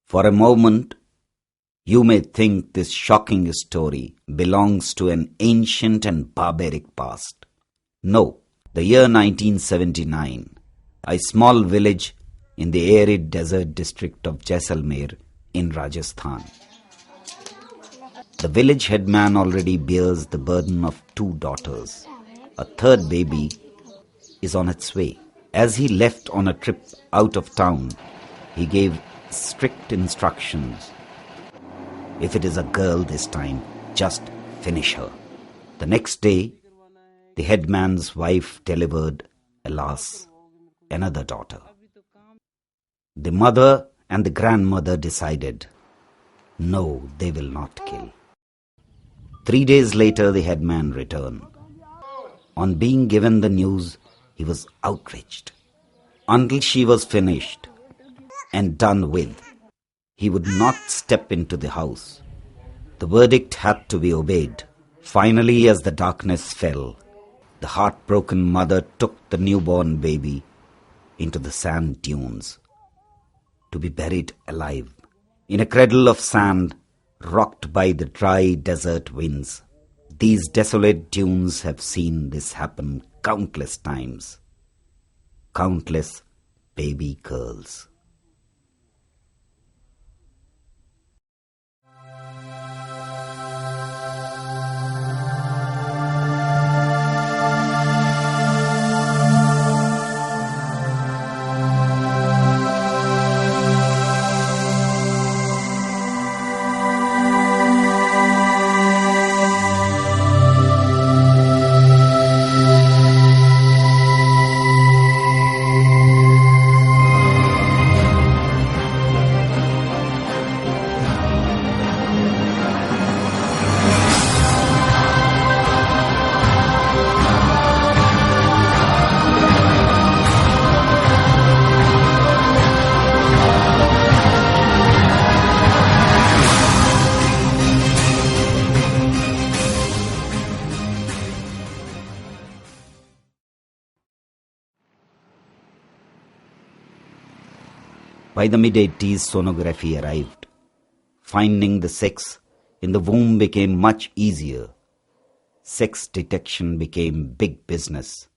For a moment, you may think this shocking story belongs to an ancient and barbaric past. No, the year 1979, a small village in the arid desert district of Jaisalmer in Rajasthan. The village headman already bears the burden of 2 daughters. A third baby is on its way. As he left on a trip out of town, he gave strict instructions. If it is a girl this time, just finish her. The next day, the headman's wife delivered, alas, another daughter. The mother and the grandmother decided, no, they will not kill. 3 days later, the headman returned. On being given the news, he was outraged. Until she was finished and done with, he would not step into the house. The verdict had to be obeyed. Finally, as the darkness fell, the heartbroken mother took the newborn baby into the sand dunes to be buried alive in a cradle of sand rocked by the dry desert winds. These desolate dunes have seen this happen countless times. Countless baby girls. By the mid-80s, sonography arrived. Finding the sex in the womb became much easier. Sex detection became big business.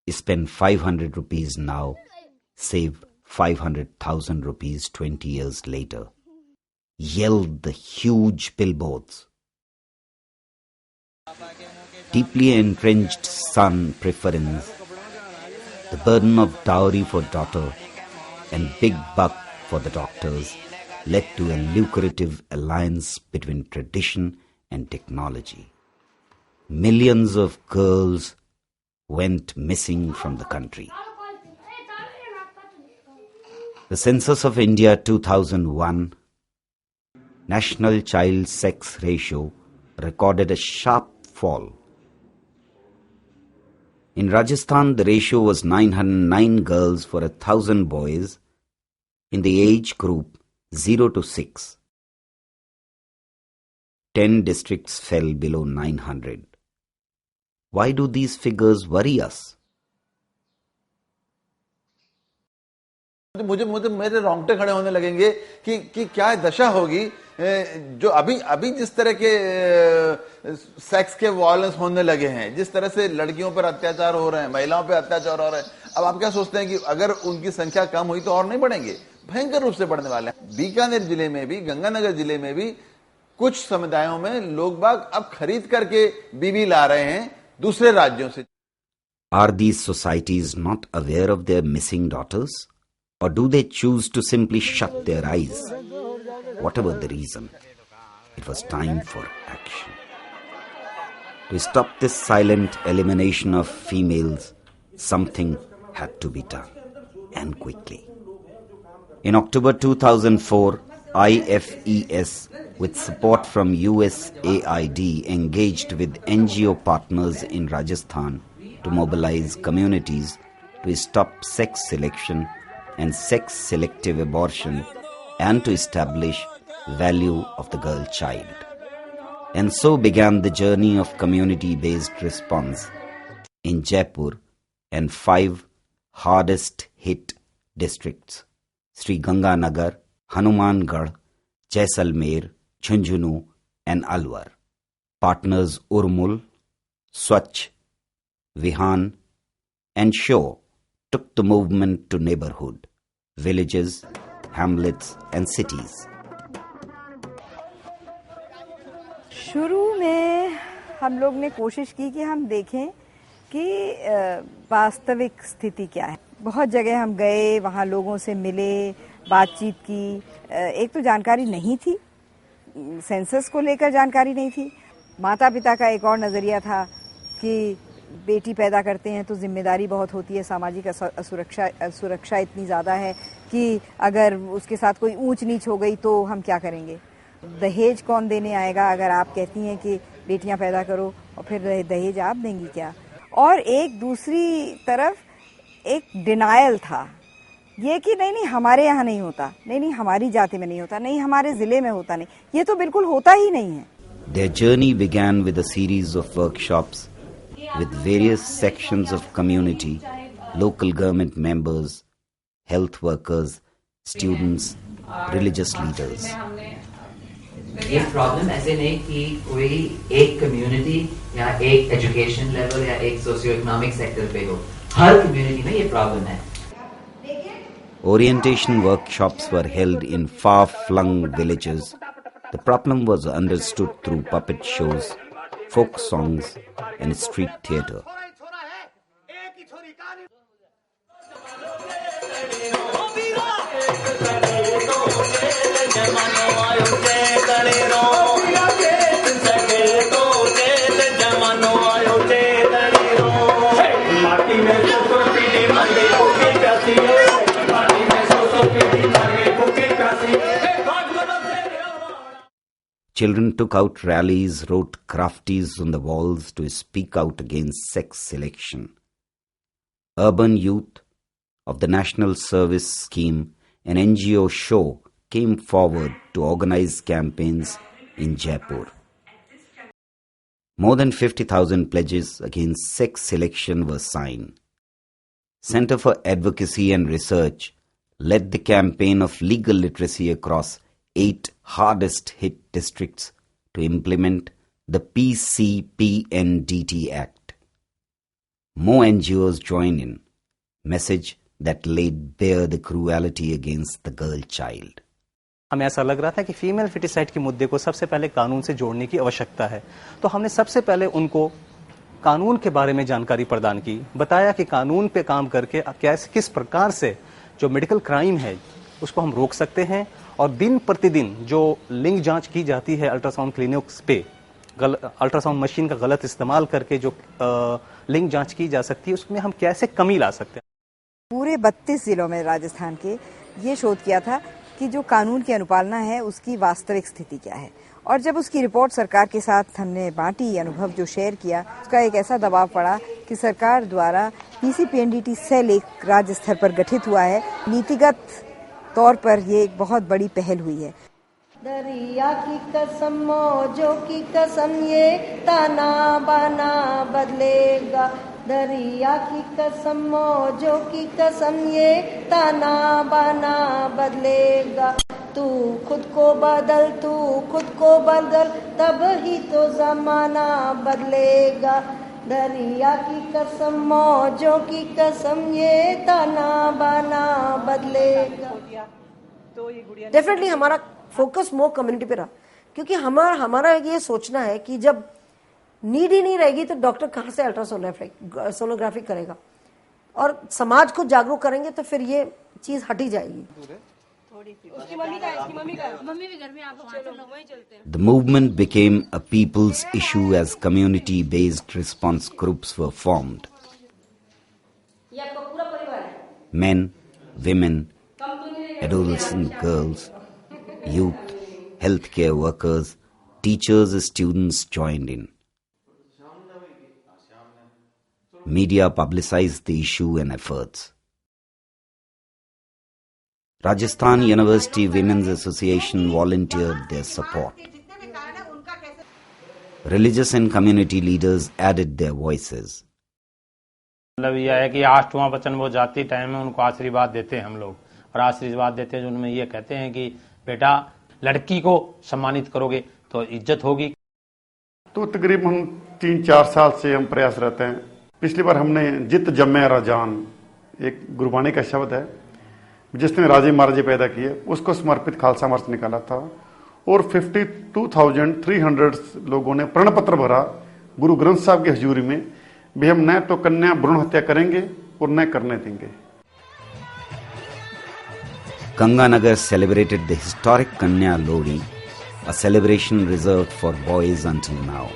Spend 500 rupees now, save 500,000 rupees 20 years later, yelled the huge billboards. Deeply entrenched son preference, the burden of dowry for daughter and big buck for the doctors led to a lucrative alliance between tradition and technology. Millions of girls went missing from the country. The Census of India 2001 National Child Sex Ratio recorded a sharp fall. In Rajasthan, the ratio was 909 girls for 1,000 boys in the age group 0 to 6. 10 districts fell below 900. Why do these figures worry us? मुझे मेरे रोंगटे खड़े होने लगेंगे कि क्या दशा होगी जो अभी जिस तरह के सेक्स के वायलेंस होने लगे हैं, जिस तरह से लड़कियों पर अत्याचार हो रहे हैं, महिलाओं पर अत्याचार हो रहे हैं, अब आप क्या सोचते हैं कि अगर उनकी संख्या कम हुई तो और नहीं बढ़ेंगे? भयंकर रूप से बढ़ने वाले हैं। बीकानेर जिले में भी, गंगानगर जिले में भी कुछ समुदायों में लोग बाग अब खरीद करके बीवी ला रहे हैं दूसरे राज्यों से। Are these societies not aware of their missing daughters? Or do they choose to simply shut their eyes? Whatever the reason, it was time for action. To stop this silent elimination of females, something had to be done, and quickly. In October 2004, IFES, with support from USAID, engaged with NGO partners in Rajasthan to mobilize communities to stop sex selection and sex-selective abortion and to establish value of the girl child. And so began the journey of community-based response in Jaipur and 5 hardest hit districts: Sri Ganganagar, Hanumangarh, Jaisalmer, Jhunjhunu and Alwar. Partners Urmul, Swachh, Vihan and Shaw took the movement to neighborhood, villages, hamlets and cities. शुरू में हम लोग ने कोशिश की कि हम देखें कि वास्तविक स्थिति क्या है। बहुत जगह हम गए, वहाँ लोगों से मिले, बातचीत की। एक तो जानकारी नहीं थी, सेंसस को लेकर जानकारी नहीं थी। माता पिता का एक और नज़रिया था कि बेटी पैदा करते हैं तो जिम्मेदारी बहुत होती है, सामाजिक सुरक्षा इतनी ज़्यादा है कि अगर उसके साथ कोई ऊंच नीच हो गई तो हम क्या करेंगे, दहेज कौन देने आएगा अगर आप कहती हैं कि बेटियां पैदा करो और फिर दहेज आप देंगी क्या। और एक दूसरी तरफ एक डिनायल था ये कि नहीं हमारे यहाँ नहीं होता, नहीं हमारी जाति में नहीं होता, नहीं हमारे जिले में होता, नहीं, ये तो बिल्कुल होता ही नहीं है। Their journey began with a series of workshops with various sections of community, local government members, health workers, students, religious leaders. ये प्रॉब्लम ऐसे नहीं कि कोई एक कम्युनिटी या एक एजुकेशन लेवल या एक सोशियो इकोनॉमिक सेक्टर पे हो, हर कम्युनिटी में ये प्रॉब्लम है। Orientation workshops were held in far-flung villages. The problem was understood through puppet shows, folk songs and street theatre. Children took out rallies, wrote crafties on the walls to speak out against sex selection. Urban youth of the National Service Scheme, an NGO show, came forward to organize campaigns in Jaipur. More than 50,000 pledges against sex selection were signed. Center for Advocacy and Research led the campaign of legal literacy across 8 hardest hit districts to implement the PCPNDT Act. More NGOs joined in, message that laid bare the cruelty against the girl child. हमें ऐसा लग रहा था कि female foeticide के मुद्दे को सबसे पहले कानून से जोड़ने की आवश्यकता है, तो हमने सबसे पहले उनको कानून के बारे में जानकारी प्रदान की, बताया कि कानून पे काम करके किस प्रकार से जो मेडिकल क्राइम है उसको हम रोक सकते हैं और दिन प्रतिदिन जो लिंग जांच की जाती है अल्ट्रासाउंड क्लिनिक्स पे, अल्ट्रासाउंड मशीन का गलत इस्तेमाल करके जो लिंग जांच की जा सकती है उसमें हम कैसे कमी ला सकते हैं। पूरे 32 जिलों में राजस्थान के ये शोध किया था कि जो कानून की अनुपालना है उसकी वास्तविक स्थिति क्या है, और जब उसकी रिपोर्ट सरकार के साथ हमने बांटी, अनुभव जो शेयर किया, उसका एक ऐसा दबाव पड़ा कि सरकार द्वारा PCPNDT सेल एक राज्य स्तर पर गठित हुआ है। नीतिगत तौर पर ये एक बहुत बड़ी पहल हुई है। दरिया की कसम मौजों की कसम ये ताना बाना बदलेगा, दरिया की कसम मौजों की कसम ये ताना बाना बदलेगा। तू खुद को बदल, तू खुद को बदल, तब ही तो जमाना बदलेगा। दरिया की कसम मौजों की कसम ये ताना बाना बदलेगा। डेफिनेटली हमारा फोकस मोर कम्युनिटी पे रहा, क्योंकि हमारा ये सोचना है कि जब नीड ही नहीं रहेगी तो डॉक्टर कहाँ से अल्ट्रासोनोग्राफी करेगा, और समाज को जागरूक करेंगे तो फिर ये चीज हटी जाएगी। The movement became a people's issue as community-based response groups were formed. Men, women, adolescent girls, youth, healthcare workers, teachers and students joined in. Media publicized the issue and efforts. Rajasthan University Women's Association volunteered their support. Religious and community leaders added their voices. मतलब यह है कि 8वां वचन वो जाती time में उनको आशीर्वाद देते हैं हम लोग, और आशीर्वाद देते हैं, उनमें ये कहते हैं कि बेटा लड़की को सम्मानित करोगे तो इज्जत होगी। तो तकरीबन 3-4 साल से हम प्रयास रहते हैं। पिछली बार हमने जित जम्मे राजान, एक गुरबाणी का शब्द है जिसने राजे महाराजे पैदा किए, उसको समर्पित खालसा मार्च निकाला था और 52,300 लोगों ने प्रण पत्र भरा गुरु ग्रंथ साहब की हजूरी में भी हम न तो कन्या भ्रूण हत्या करेंगे और न करने देंगे। Ganganagar celebrated the historic Kanya Lodi, a celebration reserved for boys until now.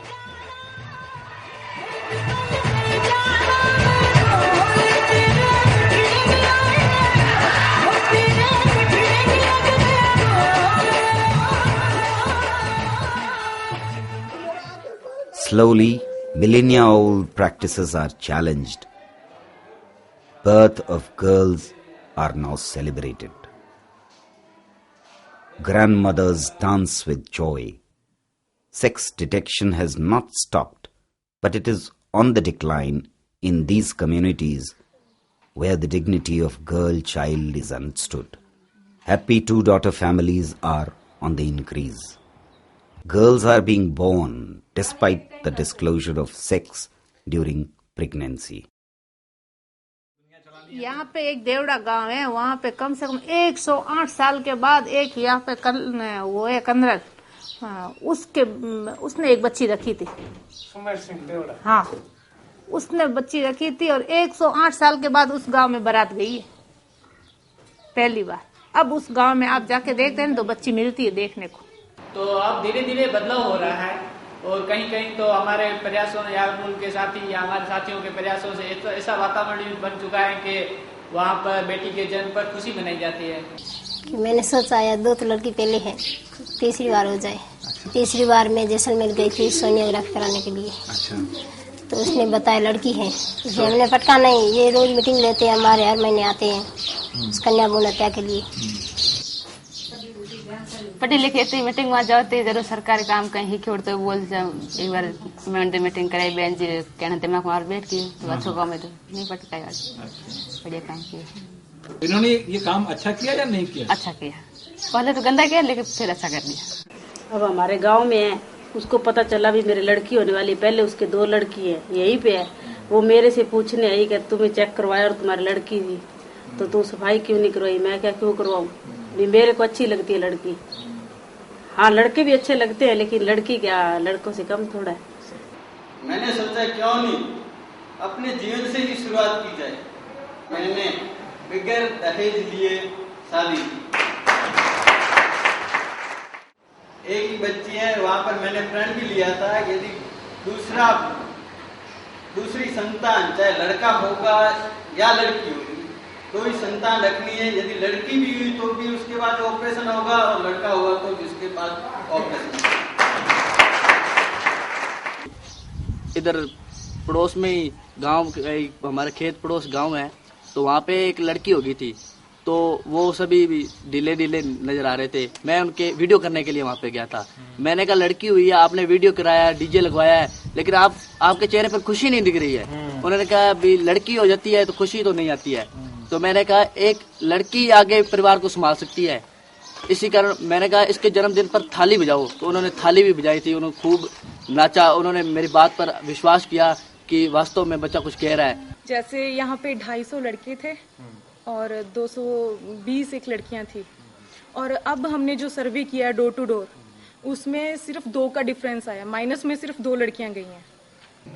Slowly, millennia-old practices are challenged. Birth of girls are now celebrated. Grandmothers dance with joy. Sex detection has not stopped, but it is on the decline in these communities where the dignity of girl-child is understood. Happy two-daughter families are on the increase. Girls are being born despite the disclosure of sex during pregnancy. यहाँ पे एक देवड़ा गांव है, वहाँ पे कम से कम 108 साल के बाद एक यहाँ पे वो है कंदरल, उसने एक बच्ची रखी थी। सुमेर सिंह देवड़ा, हाँ, उसने बच्ची रखी थी और 108 साल के बाद उस गांव में बारात गई है पहली बार। अब उस गांव में आप जाके देखते हैं तो बच्ची मिलती है देखने को। तो अब धीरे धीरे बदलाव हो रहा है और कहीं कहीं तो हमारे प्रयासों या उनके साथी या हमारे साथियों के प्रयासों से ऐसा वातावरण बन चुका है कि वहाँ पर बेटी के जन्म पर खुशी मनाई जाती है। कि मैंने सोचा यार 2 तो लड़की पहले है, तीसरी बार हो जाए। तीसरी बार मैं जैसलमेर गई थी सोनियोग्राफी कराने के लिए। तो उसने बताया लड़की है, इसलिए हमने पटका नहीं, ये रोज मीटिंग लेते हैं हमारे, हर महीने आते हैं कन्या भ्रूण हत्या के लिए। पढ़े लिखे थे मीटिंग वहाँ जाते जरूर सरकारी काम कहीं छोड़ते बोल जाओ। एक बार मैं मीटिंग कराई बहन जी कहने मैं कुमार बैठ की तो अच्छो काम है तो नहीं पटकाई, बढ़िया काम किया। इन्होंने ये काम अच्छा किया या नहीं किया? अच्छा किया, पहले तो गंदा किया लेकिन फिर अच्छा कर दिया। अब हमारे गाँव में है, उसको पता चला भी मेरी लड़की होने वाली, पहले उसके 2 लड़की है यहीं पे है। वो मेरे से पूछने आई कि तुम्हें चेक करवाया और तुम्हारी लड़की थी तो तू सफाई क्यों नहीं करवाई? मैं क्या क्यों करवाऊँ, मेरे को अच्छी लगती है लड़की। हाँ लड़के भी अच्छे लगते हैं लेकिन लड़की क्या लड़कों से कम थोड़ा है। मैंने सोचा क्यों नहीं अपने जीवन से ही शुरुआत की जाए। मैंने बगैर दहेज लिए शादी, एक ही बच्ची है, वहाँ पर मैंने प्रण भी लिया था यदि दूसरी संतान चाहे लड़का होगा या लड़की होगी कोई संतान रखनी है। यदि लड़की भी हुई तो भी उसके बाद ऑपरेशन होगा और लड़का हुआ तो जिसके बाद ऑपरेशन। इधर पड़ोस में ही गांव, हमारे खेत पड़ोस गांव है, तो वहाँ पे एक लड़की हो गई थी। तो वो सभी ढीले ढीले नजर आ रहे थे। मैं उनके वीडियो करने के लिए वहाँ पे गया था। मैंने कहा लड़की हुई है, आपने वीडियो कराया, डीजे लगवाया है, लेकिन आपके चेहरे पर खुशी नहीं दिख रही है। उन्होंने कहा अभी लड़की हो जाती है तो खुशी तो नहीं आती है। तो मैंने कहा एक लड़की आगे परिवार को संभाल सकती है, इसी कारण मैंने कहा इसके जन्मदिन पर थाली बजाओ। तो उन्होंने थाली भी बजाई थी, उन्होंने खूब नाचा। उन्होंने मेरी बात पर विश्वास किया कि वास्तव में बच्चा कुछ कह रहा है। जैसे यहाँ पे 250 लड़के थे और 220 एक लड़कियां थी, और अब हमने जो सर्वे किया डोर टू डोर उसमें सिर्फ 2 का डिफरेंस आया, माइनस में सिर्फ 2 लड़कियां गई हैं।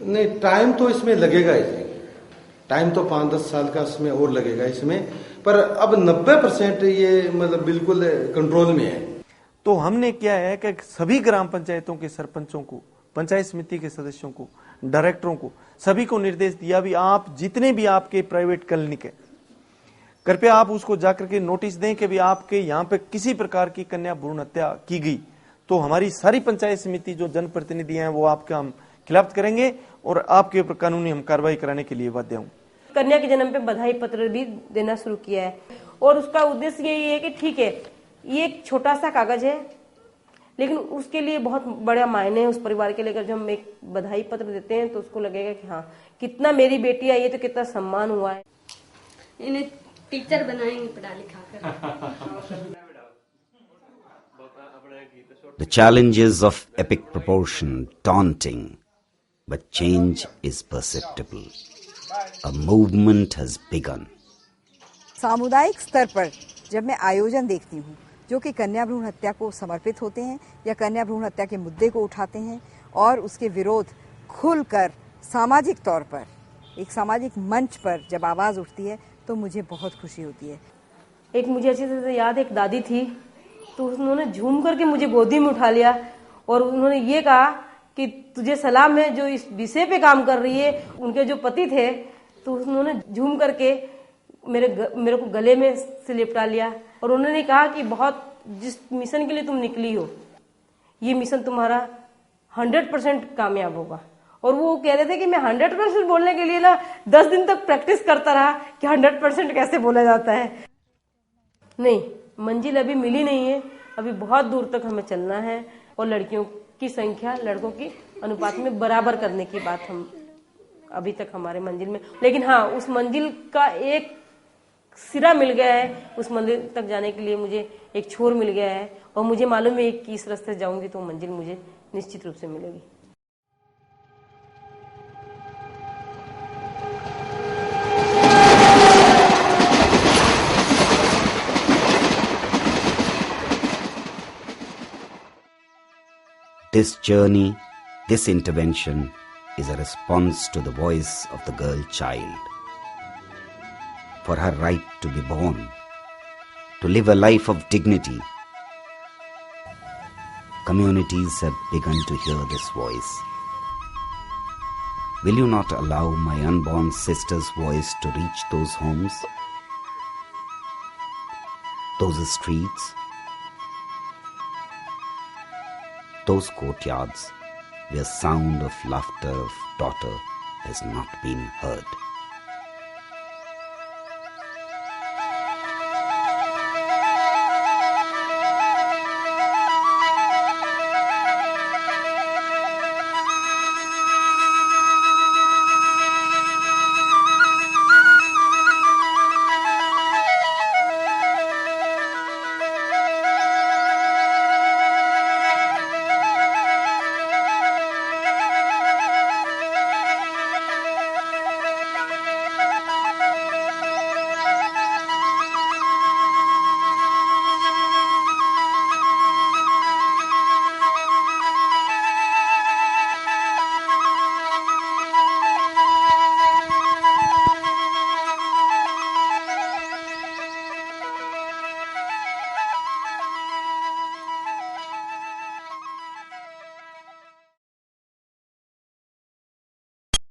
नहीं, टाइम तो इसमें लगेगा, टाइम तो 5-10 साल का इसमें और लगेगा इसमें, पर अब 90% ये मतलब बिल्कुल कंट्रोल में है। तो हमने क्या है कि सभी ग्राम पंचायतों के सरपंचों को, पंचायत समिति के सदस्यों को, डायरेक्टरों को, सभी को निर्देश दिया भी आप जितने भी आपके प्राइवेट क्लिनिक है कृपया आप उसको जाकर के नोटिस दें कि भी आपके यहाँ पे किसी प्रकार की कन्या भ्रूण हत्या की गई तो हमारी सारी पंचायत समिति जो जनप्रतिनिधि हैं वो आपका हम खिलाफ करेंगे और आपके ऊपर कानूनी हम कार्रवाई कराने के लिए बाध्य हूँ। कन्या के जन्म पे बधाई पत्र भी देना शुरू किया है और उसका उद्देश्य यही है कि ठीक है ये एक छोटा सा कागज है लेकिन उसके लिए बहुत बड़ा मायने है उस परिवार के लिए। जब हम एक बधाई पत्र देते हैं तो उसको लगेगा कि हाँ कितना मेरी बेटी आई है तो कितना सम्मान हुआ है। इन्हें टीचर बनाएंगे पढ़ा लिखा कर। The challenges of epic proportion daunting, but change is perceptible. A movement has begun. सामुदायिक स्तर पर जब मैं आयोजन देखती हूँ जो कि कन्या भ्रूण हत्या को समर्पित होते हैं या कन्या भ्रूण हत्या के मुद्दे को उठाते हैं और उसके विरोध खुलकर सामाजिक तौर पर एक सामाजिक मंच पर जब आवाज उठती है तो मुझे बहुत खुशी होती है। एक मुझे अच्छी तरह से याद, एक दादी थी तो उन्होंने झूम करके मुझे गोदी में उठा लिया और उन्होंने ये कहा कि तुझे सलाम है जो इस विषय पे काम कर रही है। उनके जो पति थे तो उन्होंने झूम करके मेरे को गले में से लिपटा लिया और उन्होंने कहा कि बहुत जिस मिशन के लिए तुम निकली हो ये मिशन तुम्हारा 100% कामयाब होगा। और वो कह रहे थे कि मैं 100% बोलने के लिए ना 10 दिन तक प्रैक्टिस करता रहा कि 100% कैसे बोला जाता है। नहीं, मंजिल अभी मिली नहीं है, अभी बहुत दूर तक हमें चलना है और लड़कियों की संख्या लड़कों की अनुपात में बराबर करने की बात हम अभी तक हमारे मंजिल में, लेकिन हाँ उस मंजिल का एक सिरा मिल गया है। उस मंजिल तक जाने के लिए मुझे एक छोर मिल गया है और मुझे मालूम है कि इस रास्ते से जाऊंगी तो मंजिल मुझे निश्चित रूप से मिलेगी। This journey, this intervention is a response to the voice of the girl child. For her right to be born, to live a life of dignity. Communities have begun to hear this voice. Will you not allow my unborn sister's voice to reach those homes, those streets, those courtyards where sound of laughter of daughter has not been heard?